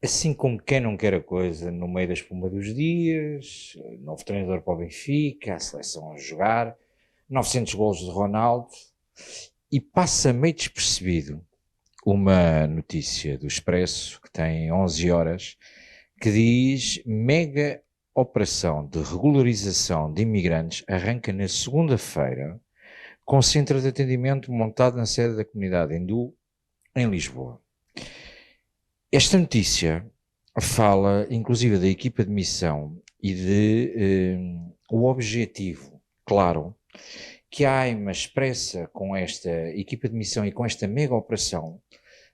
Assim como quem não quer a coisa, no meio da espuma dos dias, novo treinador para o Benfica, a seleção a jogar, 900 golos de Ronaldo, e passa meio despercebido uma notícia do Expresso, que tem 11 horas, que diz: mega operação de regularização de imigrantes arranca na segunda-feira, com centro de atendimento montado na sede da comunidade hindu em Lisboa. Esta notícia fala, inclusive, da equipa de missão e de o objetivo, claro, que a AIMA expressa com esta equipa de missão e com esta mega operação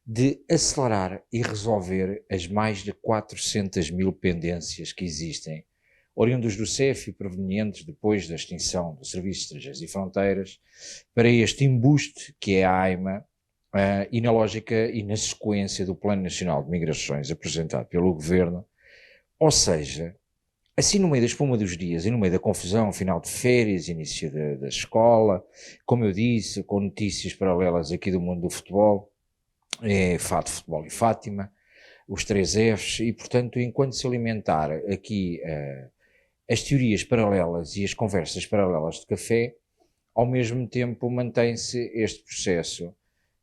de acelerar e resolver as mais de 400 mil pendências que existem, oriundos do CEF e provenientes depois da extinção do Serviço de Estrangeiros e Fronteiras, para este embuste que é a AIMA, e na lógica e na sequência do Plano Nacional de Migrações apresentado pelo Governo. Ou seja, assim no meio da espuma dos dias e no meio da confusão, final de férias, início da escola, como eu disse, com notícias paralelas aqui do mundo do futebol, Fato, Futebol e Fátima, os 3 Fs, e portanto, enquanto se alimentar aqui as teorias paralelas e as conversas paralelas de café, ao mesmo tempo mantém-se este processo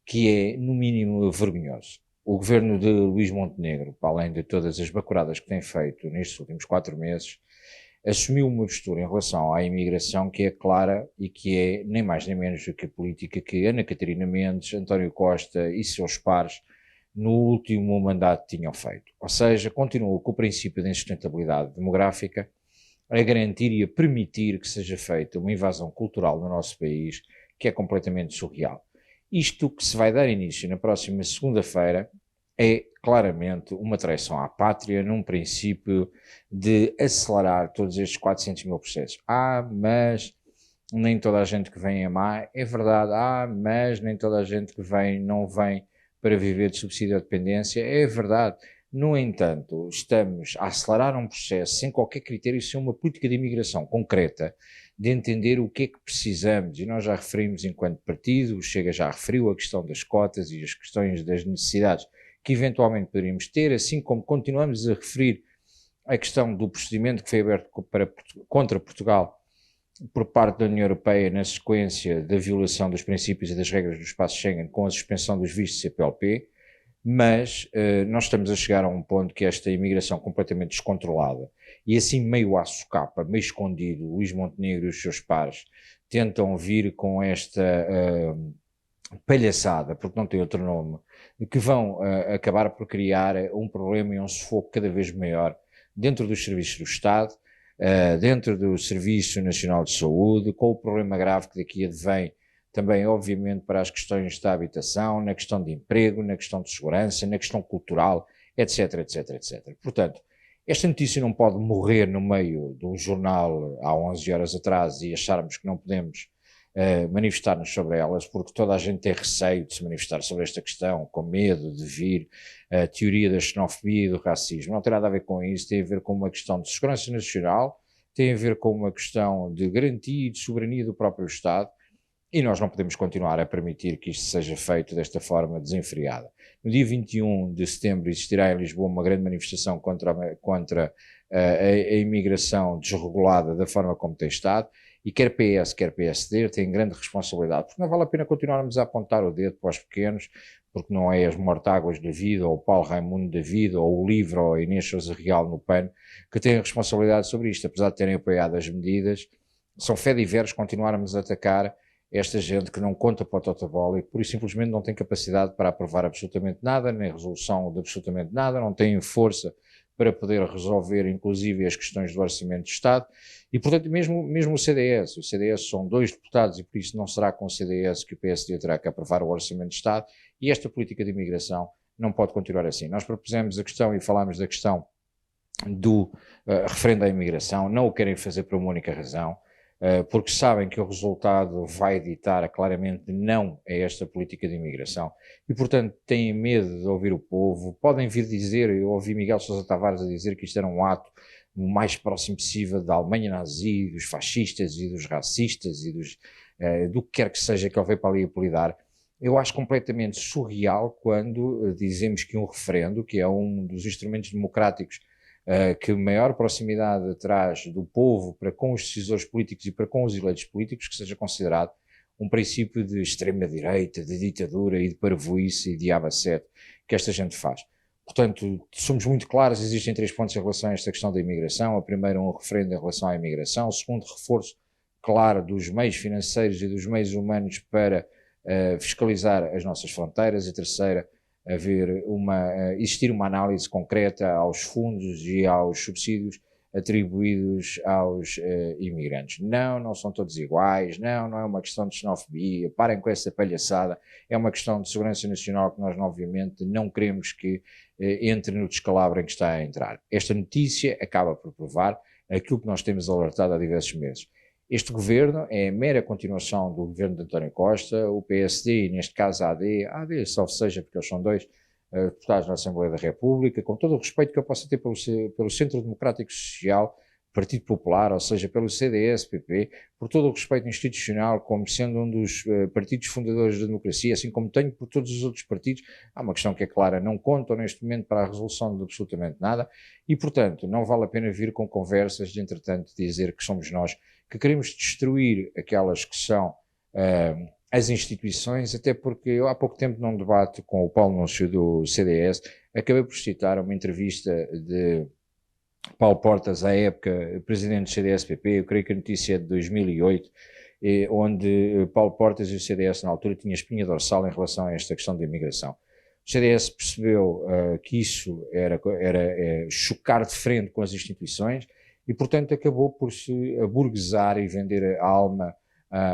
que é, no mínimo, vergonhoso. O governo de Luís Montenegro, para além de todas as bacuradas que tem feito nestes últimos 4 meses, assumiu uma postura em relação à imigração que é clara e que é nem mais nem menos do que a política que Ana Catarina Mendes, António Costa e seus pares no último mandato tinham feito. Ou seja, continuou com o princípio de insustentabilidade demográfica a garantir e a permitir que seja feita uma invasão cultural no nosso país que é completamente surreal. Isto que se vai dar início na próxima segunda-feira é claramente uma traição à pátria, num princípio de acelerar todos estes 400 mil processos. Mas nem toda a gente que vem é má, é verdade. Mas nem toda a gente que vem não vem para viver de subsídio à dependência, é verdade. No entanto, estamos a acelerar um processo sem qualquer critério, sem uma política de imigração concreta, de entender o que é que precisamos, e nós já referimos enquanto partido, o Chega já referiu a questão das cotas e as questões das necessidades que eventualmente poderíamos ter, assim como continuamos a referir a questão do procedimento que foi aberto contra Portugal por parte da União Europeia na sequência da violação dos princípios e das regras do espaço Schengen com a suspensão dos vistos CPLP, mas nós estamos a chegar a um ponto que esta imigração completamente descontrolada e assim meio à socapa, meio escondido, Luís Montenegro e os seus pares tentam vir com esta palhaçada, porque não tem outro nome, que vão acabar por criar um problema e um sufoco cada vez maior dentro dos serviços do Estado, dentro do Serviço Nacional de Saúde, com o problema grave que daqui advém também, obviamente, para as questões da habitação, na questão de emprego, na questão de segurança, na questão cultural, etc, etc, etc. Portanto, esta notícia não pode morrer no meio de um jornal há 11 horas atrás e acharmos que não podemos manifestar-nos sobre elas, porque toda a gente tem receio de se manifestar sobre esta questão, com medo de vir a teoria da xenofobia e do racismo. Não tem nada a ver com isso, tem a ver com uma questão de segurança nacional, tem a ver com uma questão de garantia e de soberania do próprio Estado, e nós não podemos continuar a permitir que isto seja feito desta forma desenfreada. No dia 21 de setembro existirá em Lisboa uma grande manifestação contra a imigração desregulada da forma como tem estado, e quer PS, quer PSD têm grande responsabilidade, porque não vale a pena continuarmos a apontar o dedo para os pequenos, porque não é as mortáguas da vida, ou o Paulo Raimundo da vida, ou o Livro, ou a Inês Sousa Real no PAN, que têm responsabilidade sobre isto, apesar de terem apoiado as medidas. São fé de veros continuarmos a atacar esta gente que não conta para o totobola e que por isso simplesmente não tem capacidade para aprovar absolutamente nada, nem resolução de absolutamente nada, não têm força para poder resolver inclusive as questões do orçamento de Estado e portanto mesmo o CDS são 2 deputados e por isso não será com o CDS que o PSD terá que aprovar o orçamento de Estado e esta política de imigração não pode continuar assim. Nós propusemos a questão e falámos da questão do referendo à imigração, não o querem fazer por uma única razão, porque sabem que o resultado vai ditar claramente não a esta política de imigração e, portanto, têm medo de ouvir o povo. Podem vir dizer, eu ouvi Miguel Sousa Tavares a dizer que isto era um ato o mais próximo possível da Alemanha nazi, dos fascistas e dos racistas e do que quer que seja que ele veio para ali apelidar. Eu acho completamente surreal quando dizemos que um referendo, que é um dos instrumentos democráticos que maior proximidade traz do povo para com os decisores políticos e para com os eleitos políticos, que seja considerado um princípio de extrema-direita, de ditadura e de parvoíce e de abacete que esta gente faz. Portanto, somos muito claros, existem 3 pontos em relação a esta questão da imigração. A primeira, um referendo em relação à imigração. O segundo, reforço claro dos meios financeiros e dos meios humanos para fiscalizar as nossas fronteiras. A terceira, existir uma análise concreta aos fundos e aos subsídios atribuídos aos imigrantes. Não são todos iguais, não é uma questão de xenofobia, parem com essa palhaçada, é uma questão de segurança nacional que nós, obviamente, não queremos que entre no descalabro em que está a entrar. Esta notícia acaba por provar aquilo que nós temos alertado há diversos meses. Este governo é a mera continuação do governo de António Costa, o PSD, neste caso a AD, salvo seja, porque eles são dois deputados na Assembleia da República, com todo o respeito que eu possa ter pelo Centro Democrático Social, Partido Popular, ou seja, pelo CDS-PP, por todo o respeito institucional, como sendo um dos partidos fundadores da democracia, assim como tenho por todos os outros partidos. Há uma questão que é clara, não contam neste momento para a resolução de absolutamente nada e, portanto, não vale a pena vir com conversas de, entretanto, dizer que somos nós que queremos destruir aquelas que são as instituições, até porque eu há pouco tempo num debate com o Paulo Núncio do CDS, acabei por citar uma entrevista de Paulo Portas, à época presidente do CDS-PP, eu creio que a notícia é de 2008, onde Paulo Portas e o CDS na altura tinham espinha dorsal em relação a esta questão da imigração. O CDS percebeu que isso era chocar de frente com as instituições e, portanto, acabou por se aburguesar e vender a alma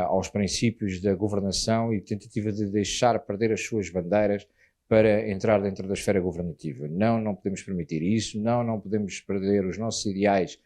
aos princípios da governação e tentativa de deixar perder as suas bandeiras para entrar dentro da esfera governativa. Não podemos permitir isso, não podemos perder os nossos ideais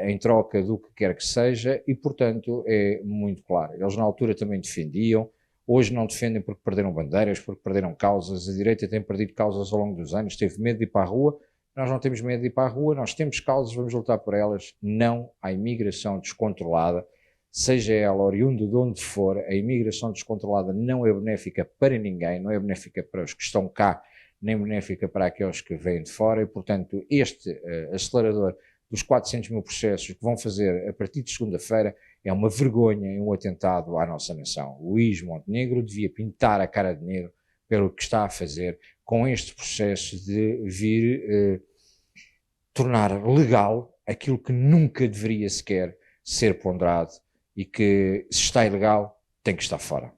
em troca do que quer que seja e, portanto, é muito claro. Eles na altura também defendiam, hoje não defendem porque perderam bandeiras, porque perderam causas. A direita tem perdido causas ao longo dos anos, teve medo de ir para a rua. Nós não temos medo de ir para a rua, nós temos causas, vamos lutar por elas. Não há imigração descontrolada, seja ela oriunda de onde for. A imigração descontrolada não é benéfica para ninguém, não é benéfica para os que estão cá, nem benéfica para aqueles que vêm de fora e, portanto, este acelerador dos 400 mil processos que vão fazer a partir de segunda-feira é uma vergonha e um atentado à nossa nação. Luís Montenegro devia pintar a cara de negro pelo que está a fazer com este processo de vir tornar legal aquilo que nunca deveria sequer ser ponderado e que, se está ilegal, tem que estar fora.